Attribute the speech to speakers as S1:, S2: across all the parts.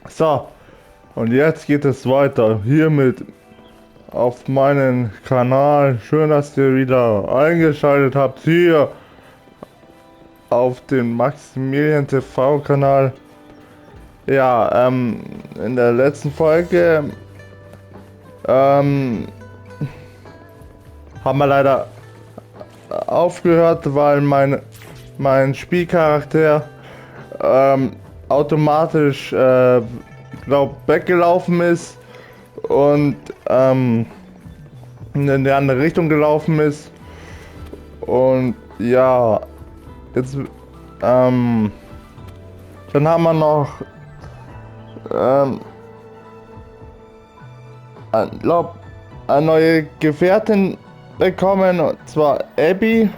S1: So, und jetzt geht es weiter hiermit auf meinen Kanal. Schön, dass ihr wieder eingeschaltet habt hier auf den Maximilian TV Kanal. Ja, in der letzten Folge haben wir leider aufgehört, weil mein Spielcharakter automatisch weggelaufen ist und in die andere Richtung gelaufen ist. Und ja, jetzt dann haben wir noch eine neue Gefährtin bekommen, und zwar Abby.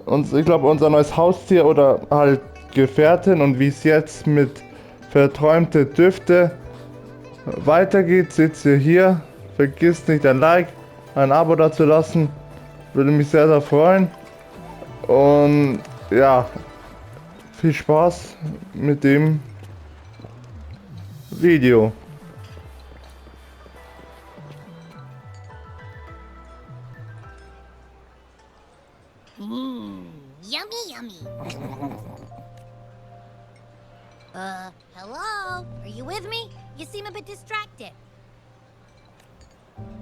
S1: Und ich glaube unser neues Haustier oder halt Gefährtin, und wie es jetzt mit Verträumte Düfte weitergeht, seht ihr hier. Vergisst nicht ein Like, ein Abo dazu lassen. Würde mich sehr, sehr freuen. Und ja, viel Spaß mit dem Video.
S2: Yummy, yummy. Hello? Are you with me? You seem a bit distracted.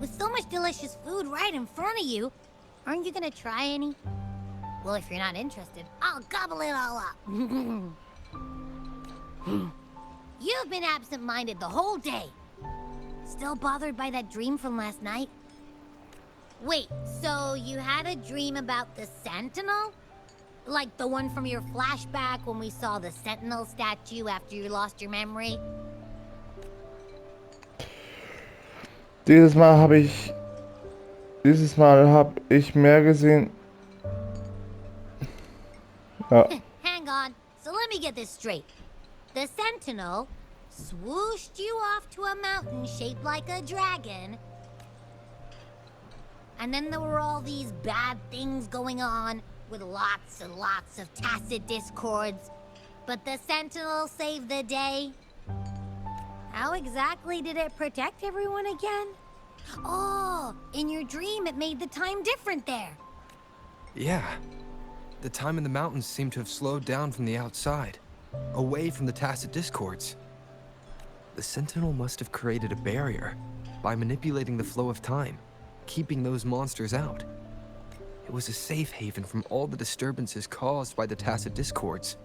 S2: With so much delicious food right in front of you, aren't you gonna try any? Well, if you're not interested, I'll gobble it all up. You've been absent-minded the whole day. Still bothered by that dream from last night? Wait, so you had a dream about the Sentinel? Like the one from your flashback when we saw the Sentinel statue after you lost your memory?
S1: Dieses Mal habe ich mehr gesehen. Ja.
S2: Hang on, so let me get this straight. The Sentinel swooshed you off to a mountain shaped like a dragon. And then there were all these bad things going on, with lots and lots of tacit discords. But the Sentinel saved the day. How exactly did it protect everyone again? Oh, in your dream it made the time different there.
S3: Yeah. The time in the mountains seemed to have slowed down from the outside, away from the tacit discords. The Sentinel must have created a barrier by manipulating the flow of time, keeping those monsters out. It was a safe haven from all the disturbances caused by the tacit discords,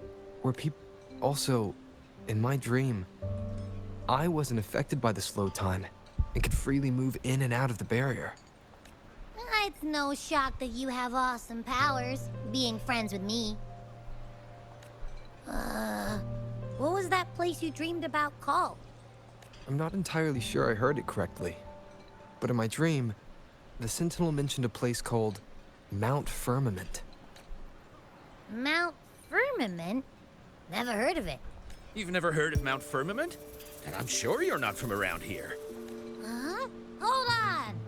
S3: where people... Also, in my dream, I wasn't affected by the slow time and could freely move in and out of the barrier.
S2: It's no shock that you have awesome powers, being friends with me. What was that place you dreamed about called?
S3: I'm not entirely sure I heard it correctly, but in my dream, the Sentinel mentioned a place called Mount Firmament.
S2: Mount Firmament? Never heard of it.
S4: You've never heard of Mount Firmament? And I'm sure you're not from around here.
S2: Huh? Hold on!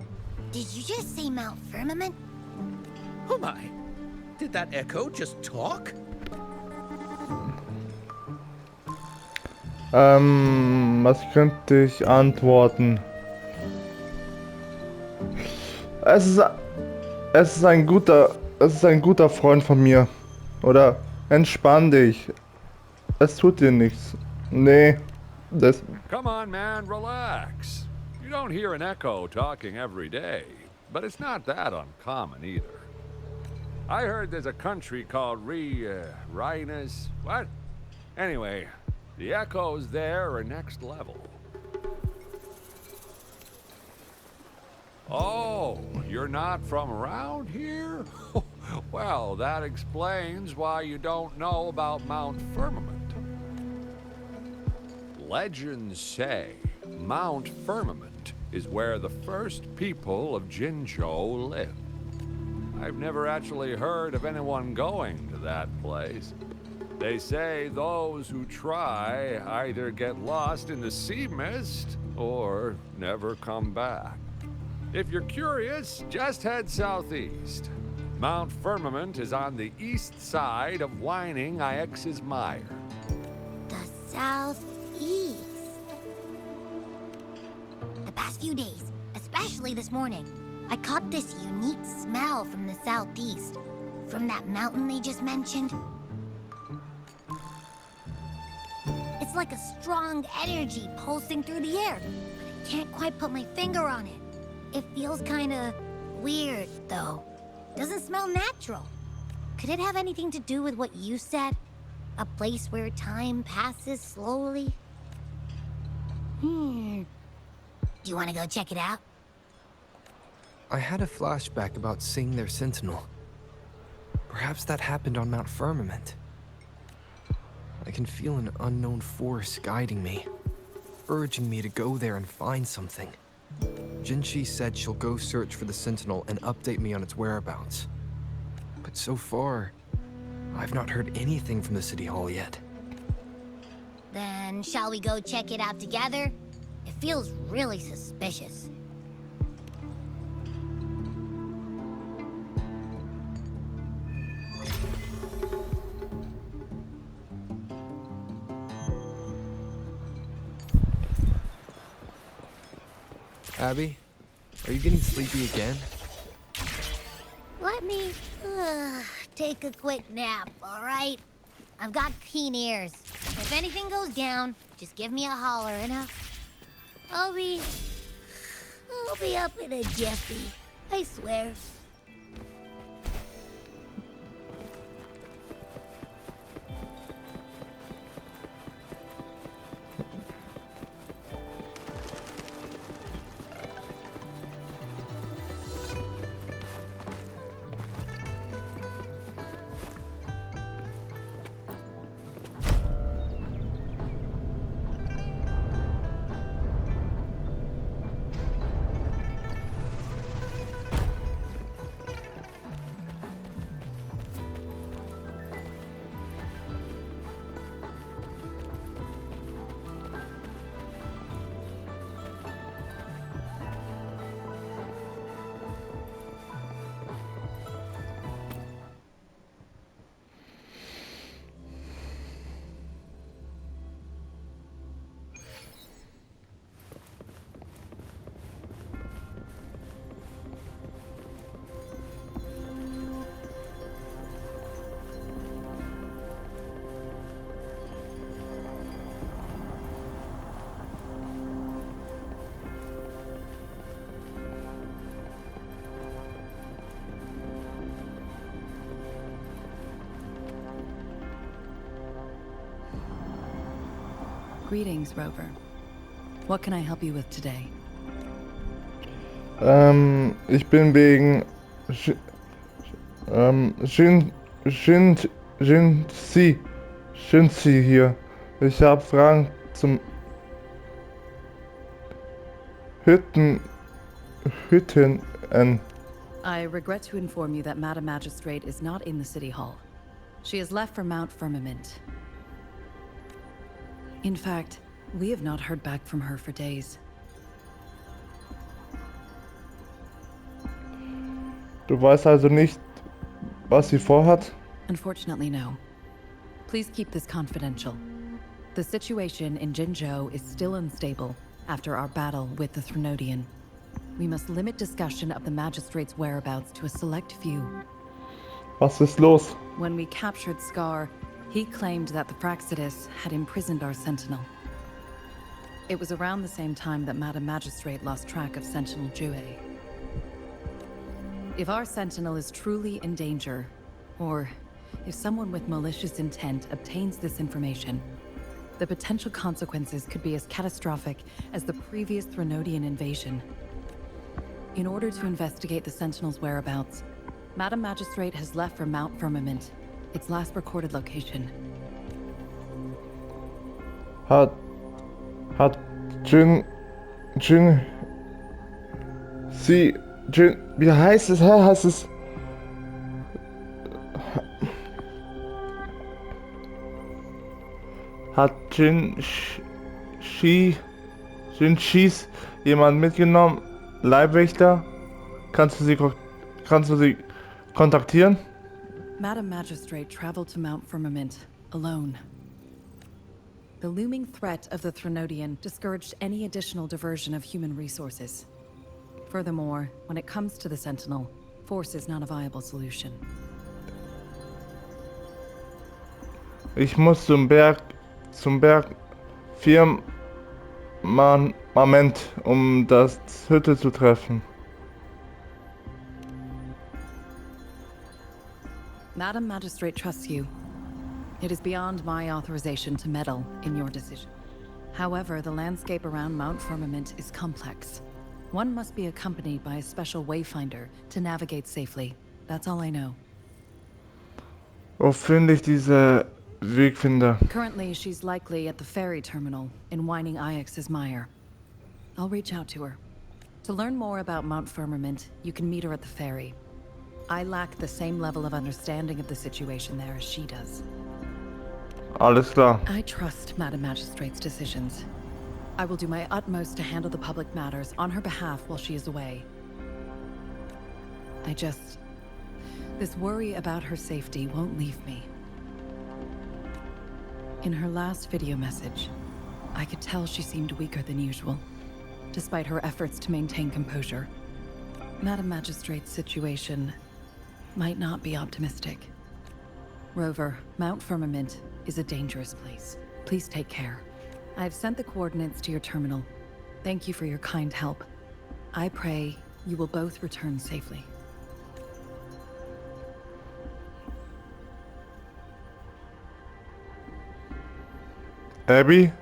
S2: Did you just say Mount Firmament?
S4: Oh my! Did that echo just talk?
S1: Was könnte ich antworten? Es ist ein guter Freund von mir. Oder entspann dich. Es tut dir nichts. Nee, das...
S5: Come on, man, relax. You don't hear an echo talking every day, but it's not that uncommon either. I heard there's a country called Rhinus... What? Anyway, the echoes there are next level. Oh, you're not from around here? Well, that explains why you don't know about Mount Firmament. Legends say Mount Firmament is where the first people of Jinzhou lived. I've never actually heard of anyone going to that place. They say those who try either get lost in the sea mist or never come back. If you're curious, just head southeast. Mount Firmament is on the east side of whining Ix's Mire.
S2: The southeast. The past few days, especially this morning, I caught this unique smell from the southeast. From that mountain they just mentioned. It's like a strong energy pulsing through the air, but I can't quite put my finger on it. It feels kinda weird, though. Doesn't smell natural. Could it have anything to do with what you said? A place where time passes slowly? Do you want to go check it out?
S3: I had a flashback about seeing their sentinel. Perhaps that happened on Mount Firmament. I can feel an unknown force guiding me, urging me to go there and find something. Jinchi said she'll go search for the sentinel and update me on its whereabouts. But so far, I've not heard anything from the City Hall yet.
S2: Then shall we go check it out together? It feels really suspicious.
S3: Abby, are you getting sleepy again?
S2: Let me take a quick nap, all right? I've got keen ears. If anything goes down, just give me a holler and I'll be up in a jiffy. I swear.
S6: Greetings, Rover. What can I help you with today?
S1: Ich bin wegen Shinzi hier. Ich habe Fragen zum Hütten.
S6: I regret to inform you that Madam Magistrate is not in the City Hall. She has left for Mount Firmament. In fact, we have not heard back from her for days.
S1: Du weißt also nicht, was sie vorhat?
S6: Unfortunately, no. Please keep this confidential. The situation in Jinzhou is still unstable after our battle with the Threnodian. We must limit discussion of the Magistrate's whereabouts to a select few.
S1: Was ist los?
S6: When we captured Scar, he claimed that the Praxidus had imprisoned our Sentinel. It was around the same time that Madam Magistrate lost track of Sentinel Jue. If our Sentinel is truly in danger, or if someone with malicious intent obtains this information, the potential consequences could be as catastrophic as the previous Threnodian invasion. In order to investigate the Sentinel's whereabouts, Madam Magistrate has left for Mount Firmament, its last recorded location.
S1: Hat wie heißt es? Heißt es? Hat Jinchis jemand mitgenommen? Leibwächter? Kannst du sie kontaktieren?
S6: Madam Magistrate traveled to Mount Firmament alone. The looming threat of the Threnodian discouraged any additional diversion of human resources. Furthermore, when it comes to the Sentinel, force is not a viable solution.
S1: Ich muss zum Firmament, um das Hütte zu treffen.
S6: Madam Magistrate trusts you. It is beyond my authorization to meddle in your decision. However, the landscape around Mount Firmament is complex. One must be accompanied by a special wayfinder to navigate safely. That's all I know.
S1: Wo finde ich diese Wegfinder?
S6: Currently, she's likely at the ferry terminal in Whining Ix's mire. I'll reach out to her. To learn more about Mount Firmament, you can meet her at the ferry. I lack the same level of understanding of the situation there as she does.
S1: Alles klar.
S6: I trust Madam Magistrate's decisions. I will do my utmost to handle the public matters on her behalf while she is away. This worry about her safety won't leave me. In her last video message, I could tell she seemed weaker than usual, despite her efforts to maintain composure. Madam Magistrate's situation might not be optimistic. Rover, Mount Firmament is a dangerous place. Please take care. I've sent the coordinates to your terminal. Thank you for your kind help. I pray you will both return safely.
S1: Abby?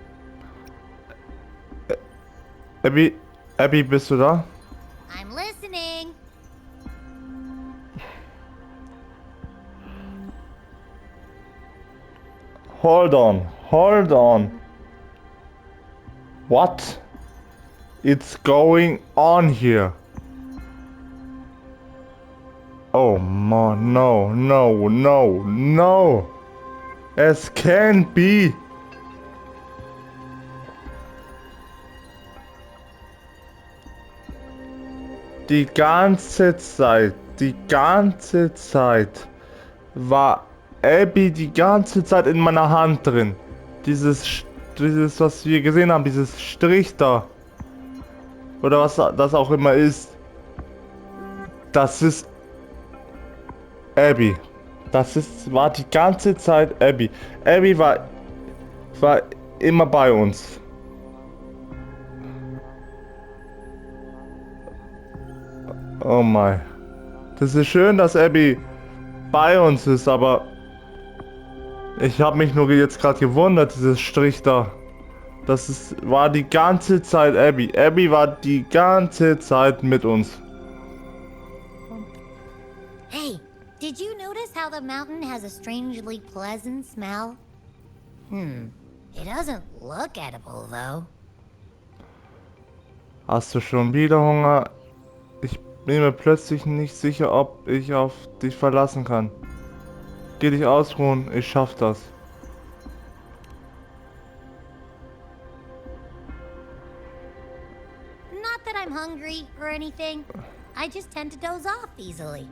S1: Abby, bist du da?
S2: I'm listening.
S1: Hold on. What? It's going on here? Oh man, no. Es can't be. Die ganze Zeit war Abby die ganze Zeit in meiner Hand drin. Dieses, was wir gesehen haben, dieses Strich da. Oder was das auch immer ist. Das ist Abby. War die ganze Zeit Abby. Abby war immer bei uns. Oh mein. Das ist schön, dass Abby bei uns ist, aber ich habe mich nur jetzt gerade gewundert, dieses Strich da. War die ganze Zeit Abby. Abby war die ganze Zeit mit uns.
S2: Hey, did you notice how the mountain has a strangely pleasant smell? It doesn't look edible, though.
S1: Hast du schon wieder Hunger? Ich bin mir plötzlich nicht sicher, ob ich auf dich verlassen kann. Geh dich ausruhen, ich schaff das.
S2: Not that I'm hungry or anything. I just tend to doze off easily.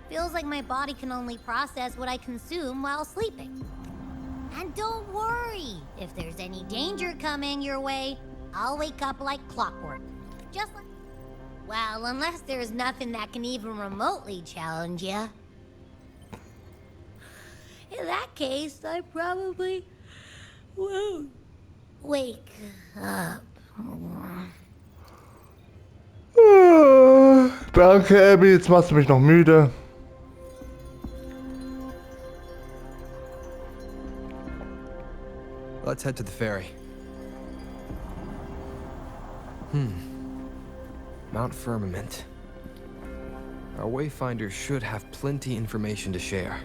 S2: Feels like my body can only process what I consume while sleeping. And don't worry, if there's any danger coming your way, I'll wake up like clockwork. Just like... Well, unless there's nothing that can even remotely challenge you. In that case, I probably won't wake up.
S1: Danke, Abby, jetzt machst du mich noch müde.
S3: Let's head to the ferry. Mount Firmament. Our wayfinders should have plenty information to share.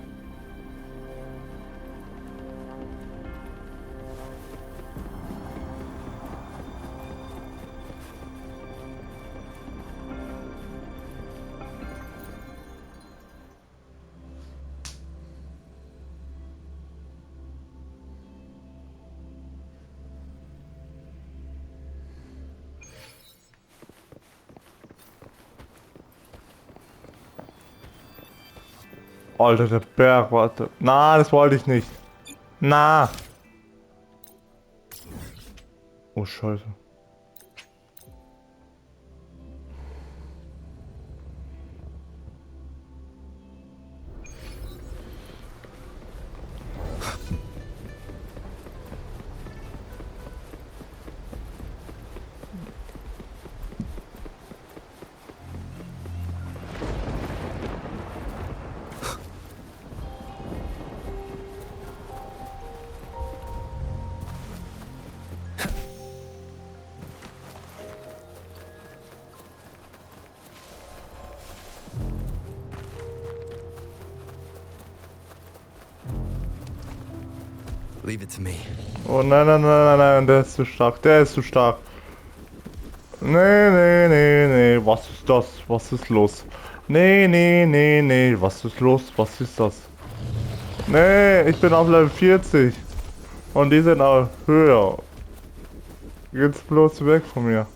S1: Alter, der Berg, warte. Na, das wollte ich nicht. Na. Oh, Scheiße.
S3: Leave it to me.
S1: Oh nein, nein, nein, nein, nein, der ist zu stark, der ist zu stark. Nee, nee, nee, nee, was ist das? Was ist los? Nee, nee, nee, nee, was ist los? Was ist das? Nee, ich bin auf Level 40. Und die sind auch höher. Jetzt bloß weg von mir.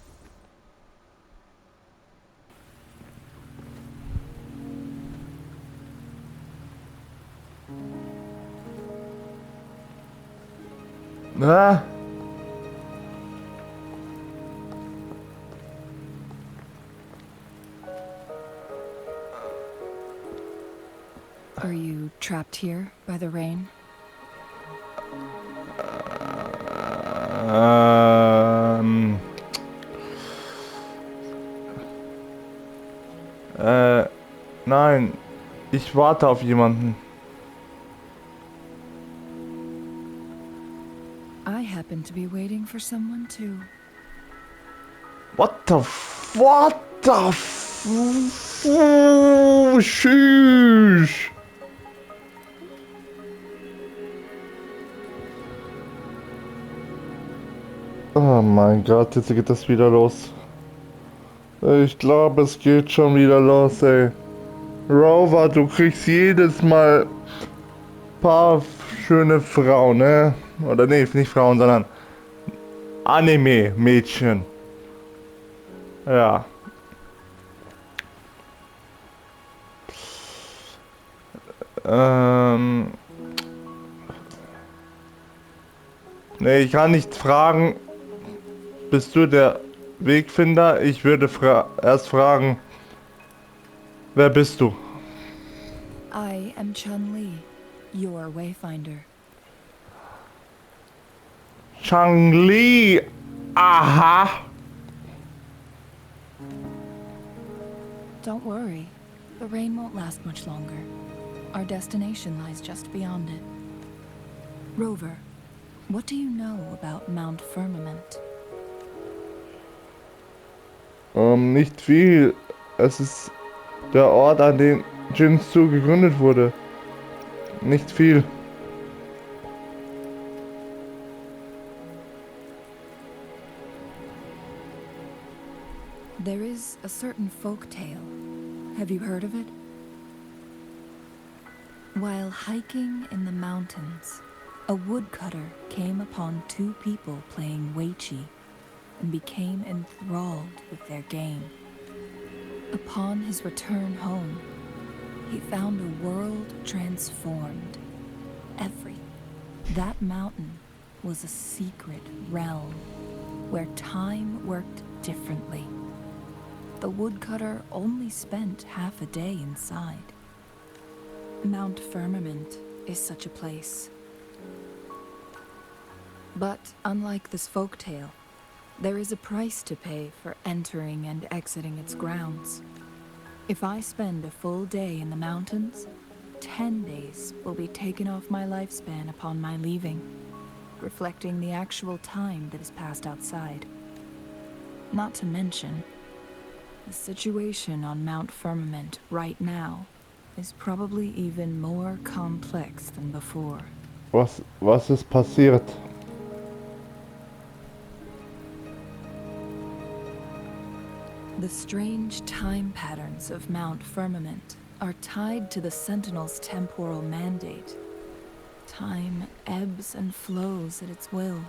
S1: Ah.
S6: Are you trapped here by the rain?
S1: Ähm. Nein. Ich warte auf jemanden.
S6: I happen to be waiting for someone too.
S1: What the Tschüss. Oh mein Gott, jetzt geht das wieder los. Ich glaube, es geht schon wieder los, ey. Rover, du kriegst jedes Mal paar schöne Frauen, ne? Oder nee, nicht Frauen, sondern Anime-Mädchen. Ja. Nee, ich kann nicht fragen, bist du der Wegfinder? Ich würde erst fragen, wer bist du?
S6: I am Chun-Li, your wayfinder.
S1: Chang-Li! Aha!
S6: Don't worry, the rain won't last much longer. Our destination lies just beyond it. Rover, what do you know about Mount Firmament?
S1: Nicht viel. Es ist der Ort, an dem Jinzu gegründet wurde. Nicht viel.
S6: There is a certain folk tale. Have you heard of it? While hiking in the mountains, a woodcutter came upon two people playing weichi and became enthralled with their game. Upon his return home, he found a world transformed. That mountain was a secret realm where time worked differently. The woodcutter only spent half a day inside. Mount Firmament is such a place. But unlike this folktale, there is a price to pay for entering and exiting its grounds. If I spend a full day in the mountains, 10 days will be taken off my lifespan upon my leaving, reflecting the actual time that is passed outside. Not to mention, the situation on Mount Firmament right now is probably even more complex than before.
S1: Was ist passiert?
S6: The strange time patterns of Mount Firmament are tied to the Sentinel's temporal mandate. Time ebbs and flows at its will.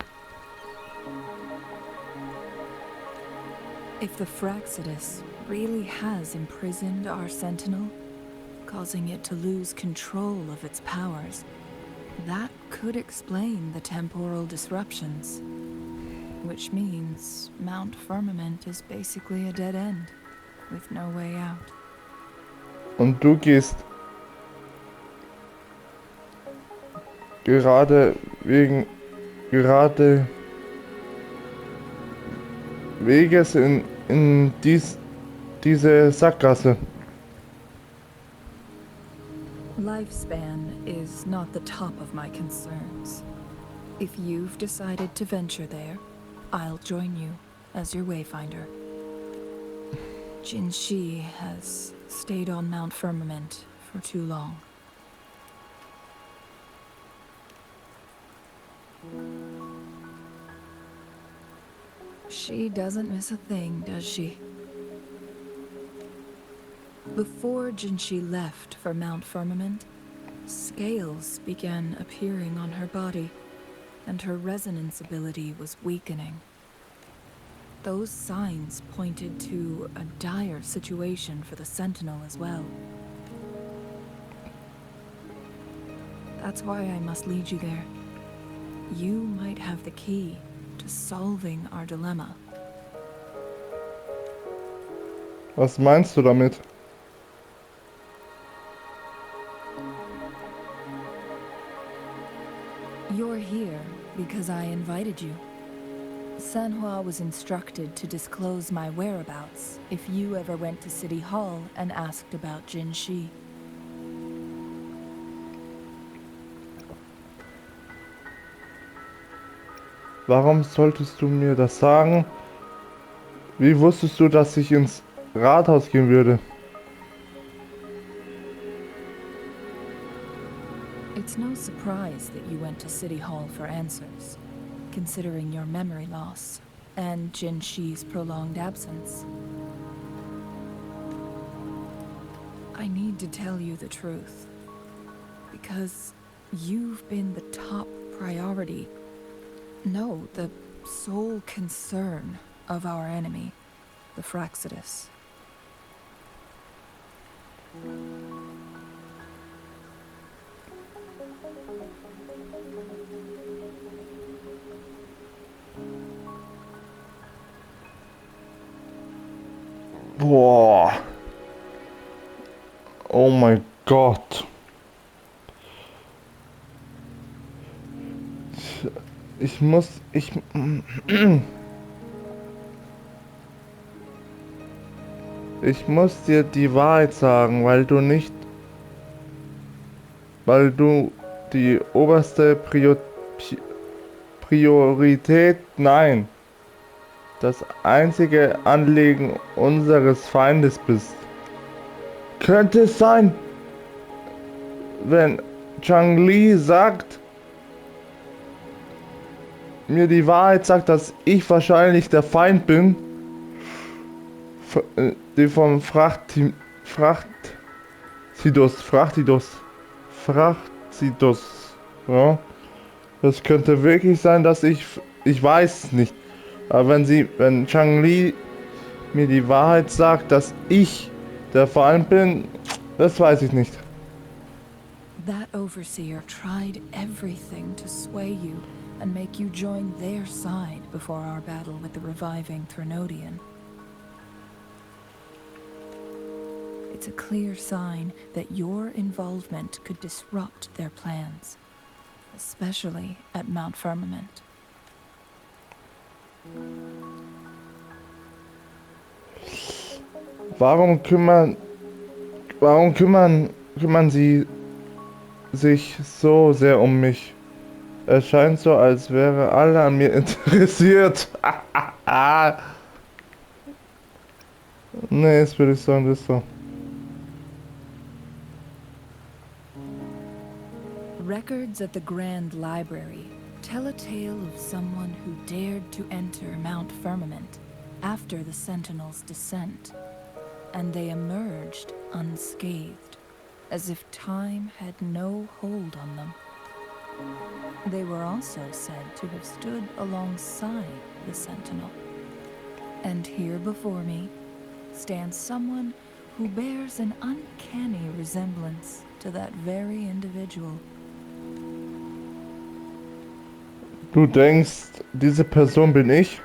S6: If the Fraxidus really has imprisoned our Sentinel, causing it to lose control of its powers, that could explain the temporal disruptions.
S7: Which means Mount Firmament is basically a dead end, with no way out.
S1: Und du gehst gerade Weges in diese Sackgasse.
S7: Lifespan is not the top of my concerns. If you've decided to venture there, I'll join you as your wayfinder. Jinshi has stayed on Mount Firmament for too long. She doesn't miss a thing, does she? Before Jinshi left for Mount Firmament, scales began appearing on her body, and her resonance ability was weakening. Those signs pointed to a dire situation for the Sentinel as well. That's why I must lead you there. You might have the key to solving our dilemma.
S1: Was meinst du damit?
S7: You're here because I invited you. Sanhua was instructed to disclose my whereabouts if you ever went to City Hall and asked about Jinshi.
S1: Warum solltest du mir das sagen? Wie wusstest du, dass ich ins Rathaus gehen würde?
S7: It's no surprise that you went to City Hall for answers, considering your memory loss and Jinshi's prolonged absence. I need to tell you the truth, because you've been the top priority. No, the sole concern of our enemy, the Fraxidus.
S1: Boah. Oh mein Gott. Ich muss dir die Wahrheit sagen, weil du die oberste Priorität, nein, das einzige Anliegen unseres Feindes bist. Könnte es sein, wenn Chang Li mir die Wahrheit sagt, dass ich wahrscheinlich der Feind bin, die vom Frachtidus, ja. Das könnte wirklich sein, dass ich weiß es nicht. Aber wenn Chang Li mir die Wahrheit sagt, dass ich der Feind bin, das weiß ich nicht.
S7: That overseer tried everything to sway you and make you join their side before our battle with the reviving Threnodian. It's a clear sign that your involvement could disrupt their plans, especially at Mount Firmament.
S1: Warum kümmern sie sich so sehr um mich? Es scheint so, als wäre alle an mir interessiert. Nee, jetzt würde ich sagen, das ist so.
S7: Records at the Grand Library tell a tale of someone who dared to enter Mount Firmament after the Sentinel's descent, and they emerged unscathed, as if time had no hold on them. They were also said to have stood alongside the Sentinel. And here before me stands someone who bears an uncanny resemblance to that very individual.
S1: Du denkst, diese Person bin ich?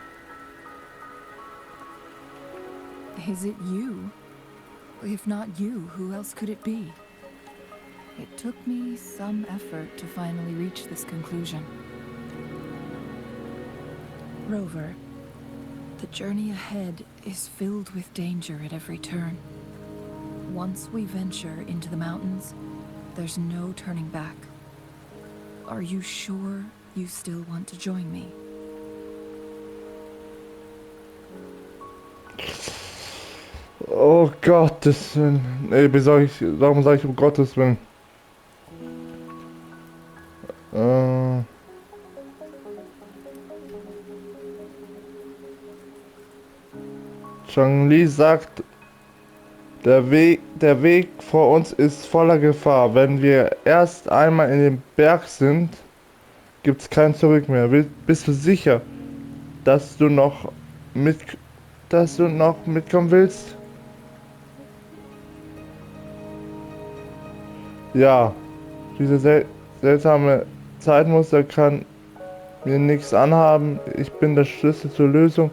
S7: Is it you? If not you, who else could it be? It took me some effort to finally reach this conclusion. Rover, the journey ahead is filled with danger at every turn. Once we venture into the mountains, there's no turning back. Are you sure you still want to join me?
S1: Oh Gottes Willen. Nee, warum sag ich um Gottes Willen? Chang-Li sagt, der Weg vor uns ist voller Gefahr. Wenn wir erst einmal in den Berg sind, gibt's kein Zurück mehr. Bist du sicher, dass du noch mitkommen willst? Ja, diese seltsame Zeitmuster kann mir nichts anhaben. Ich bin der Schlüssel zur Lösung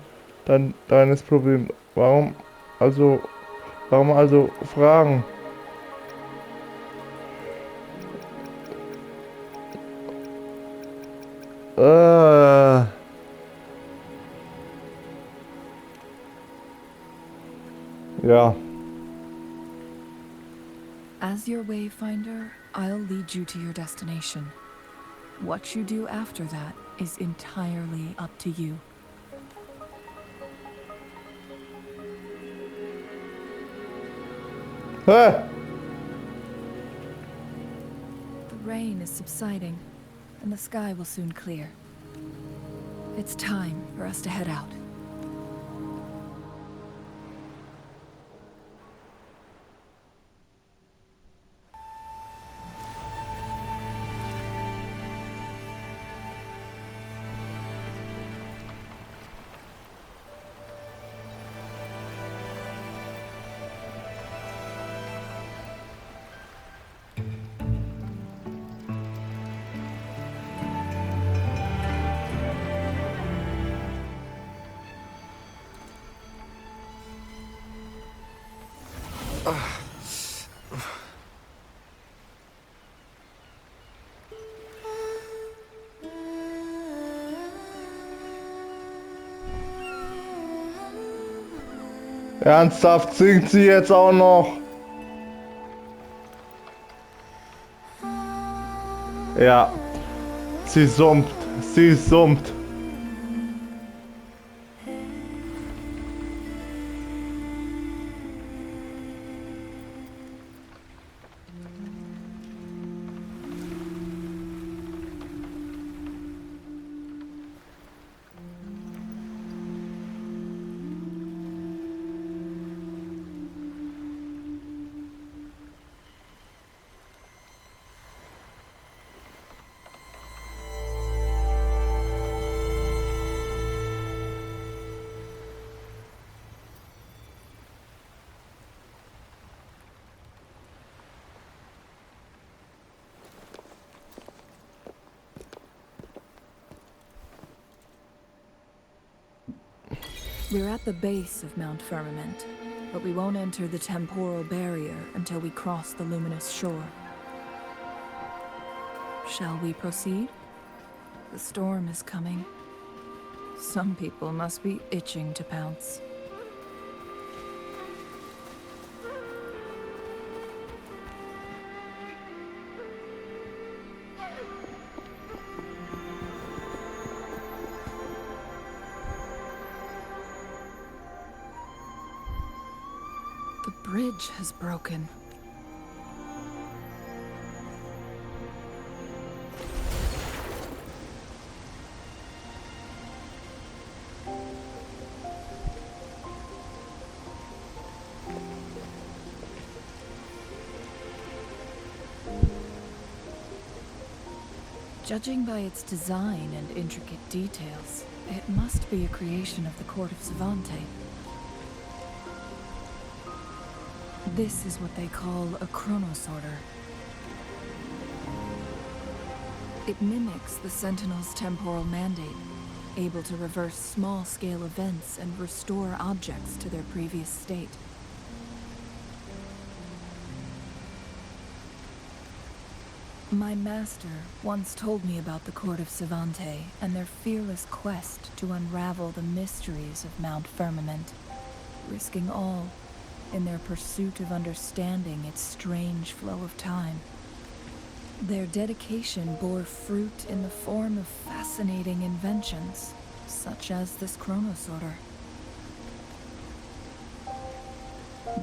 S1: deines Problems. Warum also fragen? Ja.
S7: As your wayfinder, I'll lead you to your destination. What you do after that is entirely up to you.
S1: Hä?
S7: The rain is subsiding, and the sky will soon clear. It's time for us to head out.
S1: Ernsthaft singt sie jetzt auch noch? Ja, sie summt.
S7: We're at the base of Mount Firmament, but we won't enter the temporal barrier until we cross the luminous shore. Shall we proceed? The storm is coming. Some people must be itching to pounce. The bridge has broken. Judging by its design and intricate details, it must be a creation of the court of Savante. This is what they call a chronosorter. It mimics the Sentinel's temporal mandate, able to reverse small-scale events and restore objects to their previous state. My master once told me about the court of Savante and their fearless quest to unravel the mysteries of Mount Firmament, risking all in their pursuit of understanding its strange flow of time. Their dedication bore fruit in the form of fascinating inventions, such as this chronosorter.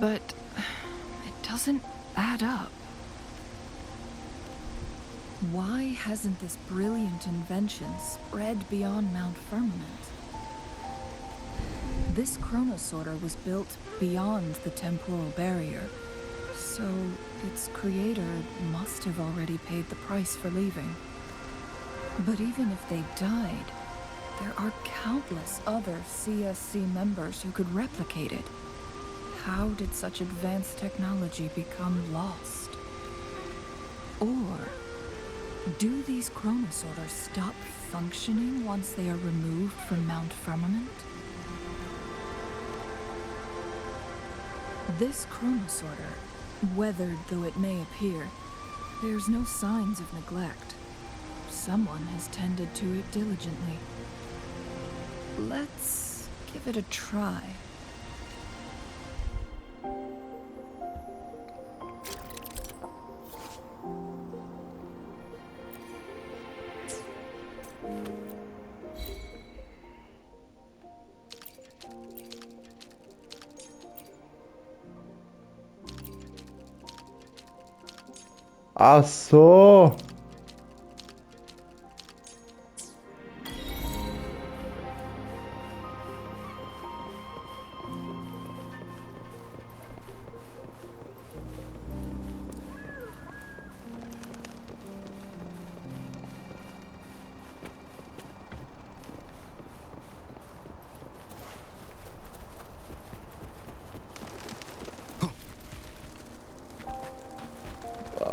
S7: But it doesn't add up. Why hasn't this brilliant invention spread beyond Mount Firmament? This chronosorter was built beyond the temporal barrier, so its creator must have already paid the price for leaving. But even if they died, there are countless other CSC members who could replicate it. How did such advanced technology become lost? Or do these chronosorters stop functioning once they are removed from Mount Firmament? This chronosorter, weathered though it may appear, bears no signs of neglect. Someone has tended to it diligently. Let's give it a try.
S1: Ach so.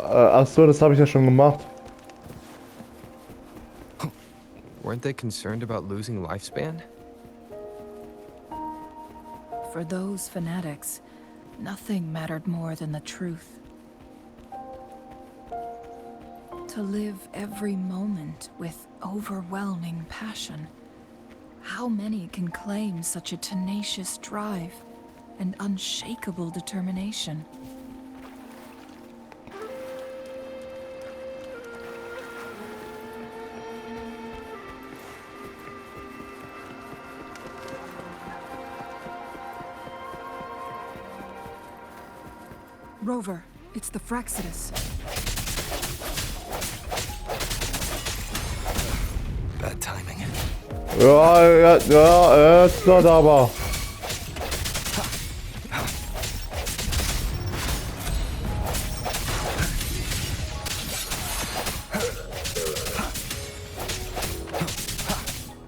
S1: Ach so, das habe ich ja schon gemacht.
S3: Weren't they concerned about losing lifespan?
S7: For those fanatics, nothing mattered more than the truth. To live every moment with overwhelming passion. How many can claim such a tenacious drive and unshakable determination? Rover, it's the Fraxidus.
S3: Bad timing.
S1: Ja, jetzt not aber.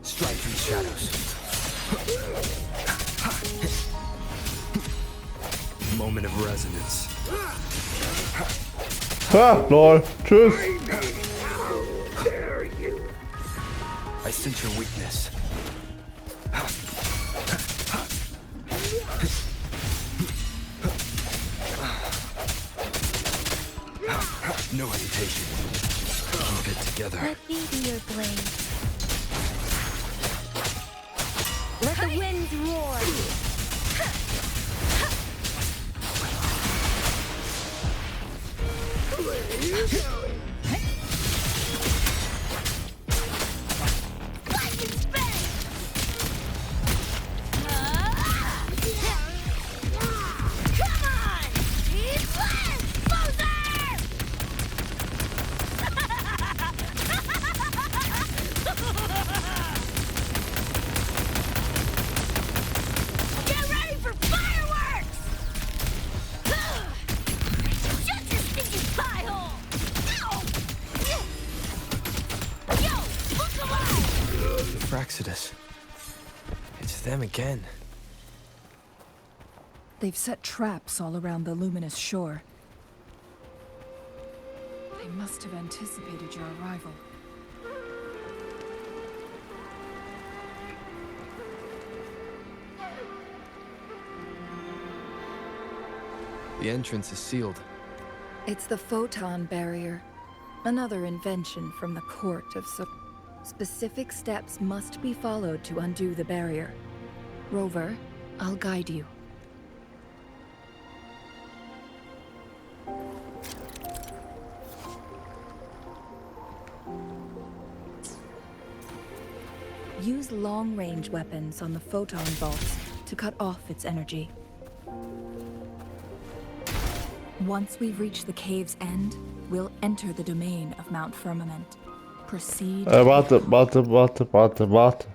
S3: Strike from the shadows. Moment of resonance.
S1: Ha, lol. Tschüss.
S3: I sense your weakness. No hesitation. Keep it together.
S2: Let me be your blade. Let the winds roar.
S3: Fraxidus. It's them again.
S7: They've set traps all around the luminous shore. They must have anticipated your arrival.
S3: The entrance is sealed.
S7: It's the photon barrier. Another invention from the court of Specific steps must be followed to undo the barrier. Rover, I'll guide you. Use long-range weapons on the photon bolts to cut off its energy. Once we've reached the cave's end, we'll enter the domain of Mount Firmament. Proceed.
S1: Warte.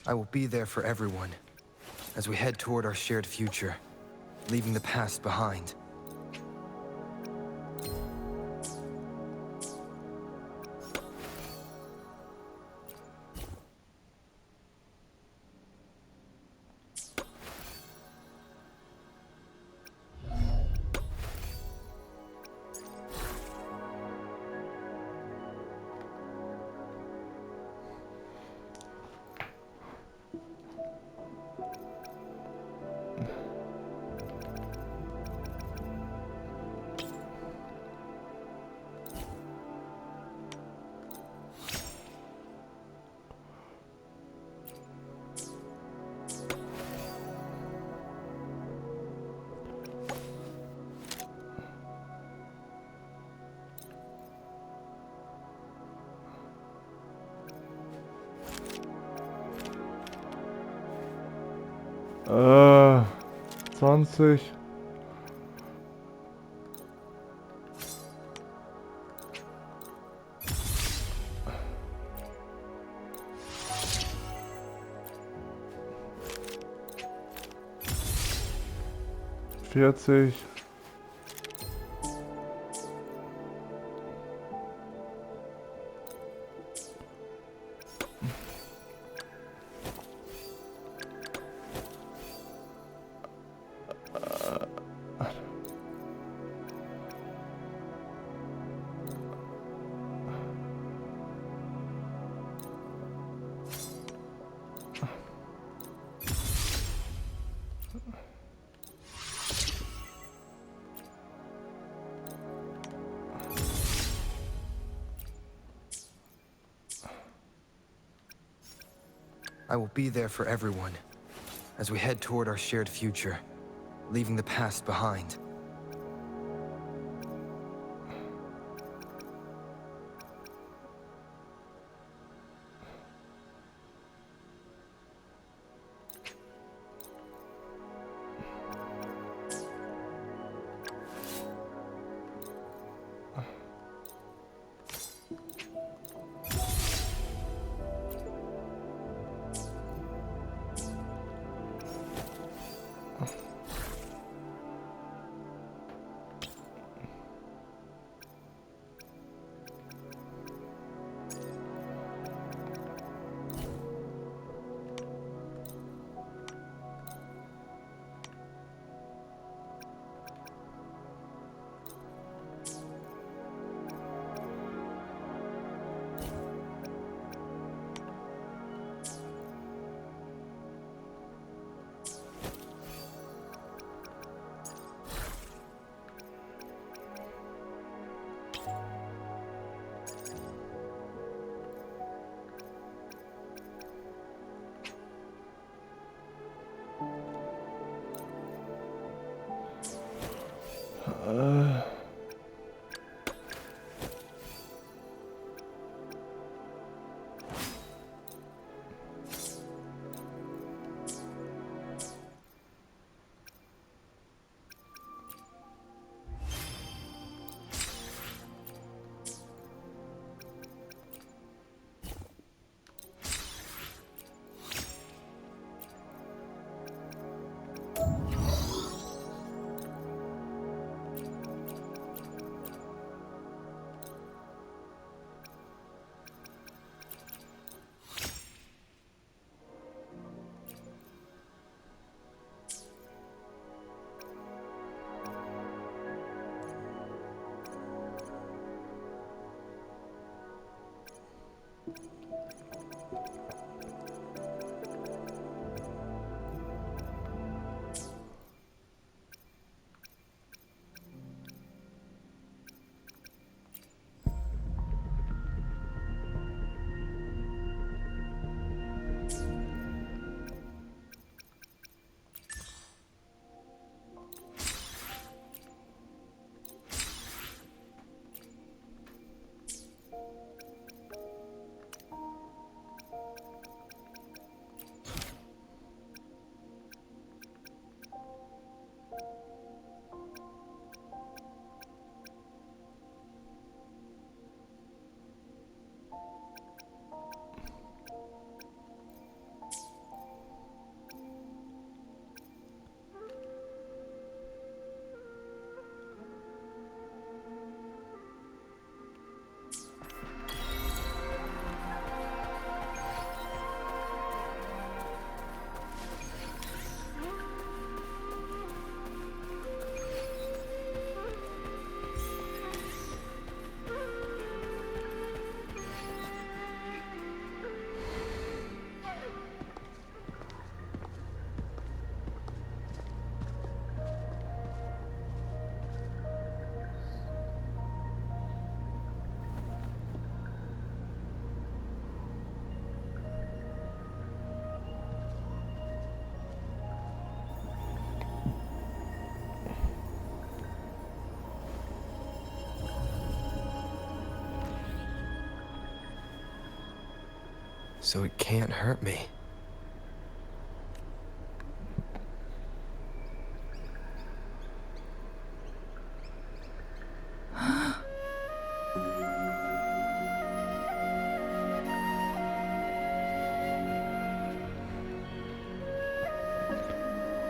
S3: I will be there for everyone as we head toward our shared future, leaving the past behind.
S1: Äh, 20. Vierzig.
S3: I will be there for everyone as we head toward our shared future, leaving the past behind. so it can't hurt me.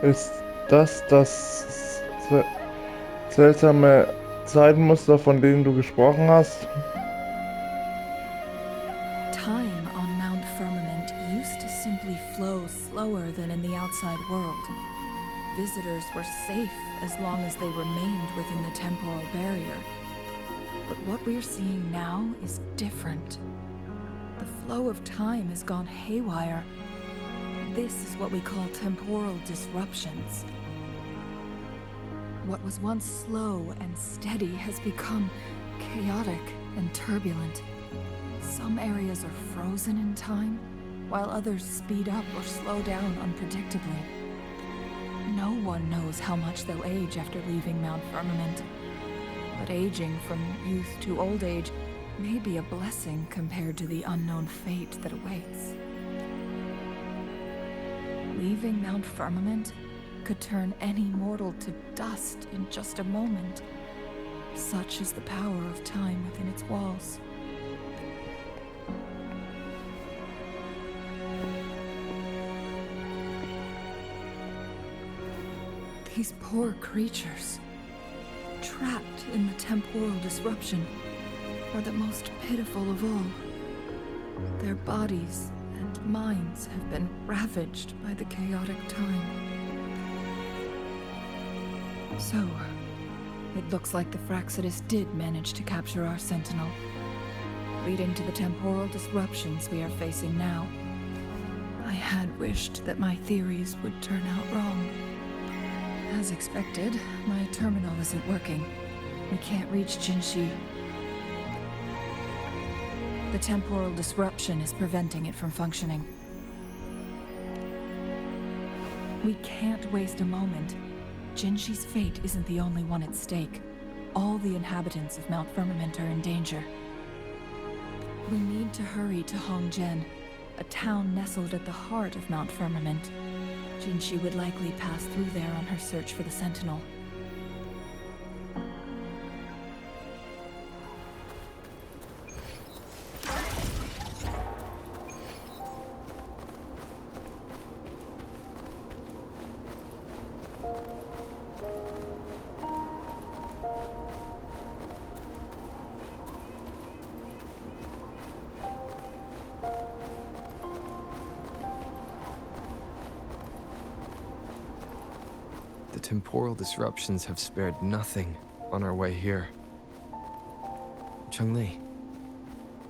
S1: Ist das seltsame Zeitmuster, von denen du gesprochen hast?
S7: Time on Mount Firmament used to simply flow slower than in the outside world. Visitors were safe as long as they remained within the temporal barrier. But what we're seeing now is different. The flow of time has gone haywire. This is what we call temporal disruptions. What was once slow and steady has become chaotic and turbulent. Some areas are frozen in time, while others speed up or slow down unpredictably. No one knows how much they'll age after leaving Mount Firmament. But aging from youth to old age may be a blessing compared to the unknown fate that awaits. Leaving Mount Firmament could turn any mortal to dust in just a moment. Such is the power of time within its walls. These poor creatures, trapped in the temporal disruption, are the most pitiful of all. Their bodies and minds have been ravaged by the chaotic time. So, it looks like the Fraxidus did manage to capture our Sentinel, leading to the temporal disruptions we are facing now. I had wished that my theories would turn out wrong. As expected, my terminal isn't working. We can't reach Jinshi. The temporal disruption is preventing it from functioning. We can't waste a moment. Jinshi's fate isn't the only one at stake. All the inhabitants of Mount Firmament are in danger. We need to hurry to Hongjian, a town nestled at the heart of Mount Firmament. Jinshi would likely pass through there on her search for the Sentinel.
S3: The temporal disruptions have spared nothing on our way here. Cheng-Li,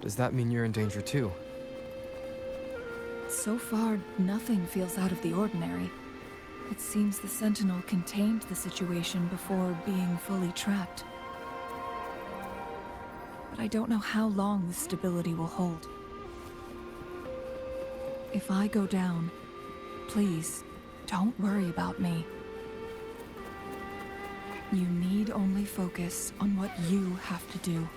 S3: does that mean you're in danger too?
S7: So far, nothing feels out of the ordinary. It seems the Sentinel contained the situation before being fully trapped. But I don't know how long this stability will hold. If I go down, please, don't worry about me. You need only focus on what you have to do.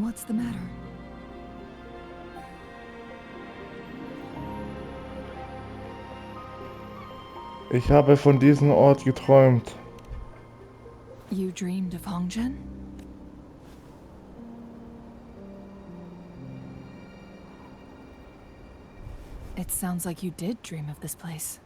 S7: What's the matter?
S1: Ich habe von diesem Ort geträumt.
S7: You dreamed of Hongjian? It sounds like you did dream of this place.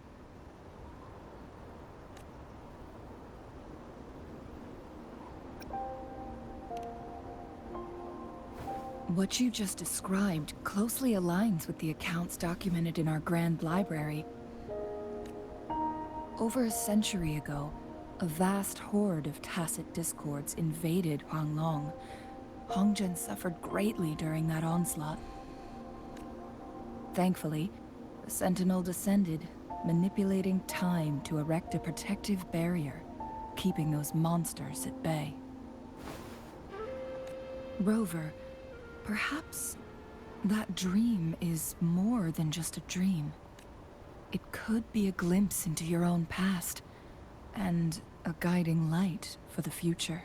S7: What you just described closely aligns with the accounts documented in our Grand Library. Over a century ago, A vast horde of tacit discords invaded Huanglong. Hongzhen suffered greatly during that onslaught. Thankfully, the Sentinel descended, manipulating time to erect a protective barrier, keeping those monsters at bay. Rover, perhaps that dream is more than just a dream. It could be a glimpse into your own past, and a guiding light for the future.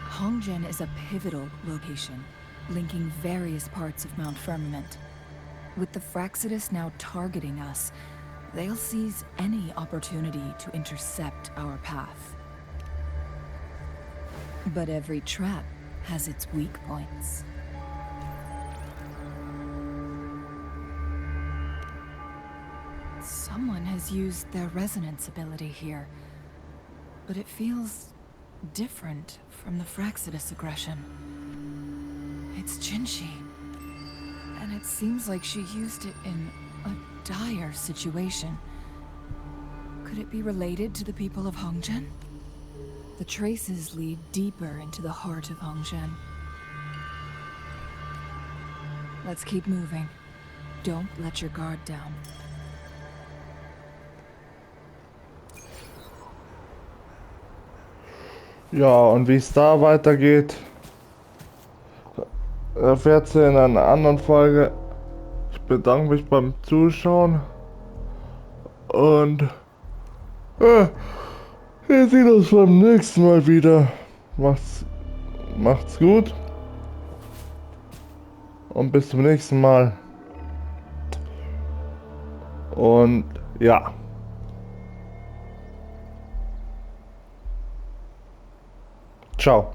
S7: Hongzhen is a pivotal location, linking various parts of Mount Firmament. With the Fraxidus now targeting us, they'll seize any opportunity to intercept our path. But every trap has its weak points. Someone has used their resonance ability here, but it feels different from the Fraxidus aggression. It's Jinshi, and it seems like she used it in a dire situation. Could it be related to the people of Hongzhen? The traces lead deeper into the heart of Hongzhen. Let's keep moving. Don't let your guard down.
S1: Ja, und wie es da weitergeht, erfährt ihr in einer anderen Folge. Ich bedanke mich beim Zuschauen und wir sehen uns beim nächsten Mal wieder. Macht's gut und bis zum nächsten Mal. Und ja. Ciao.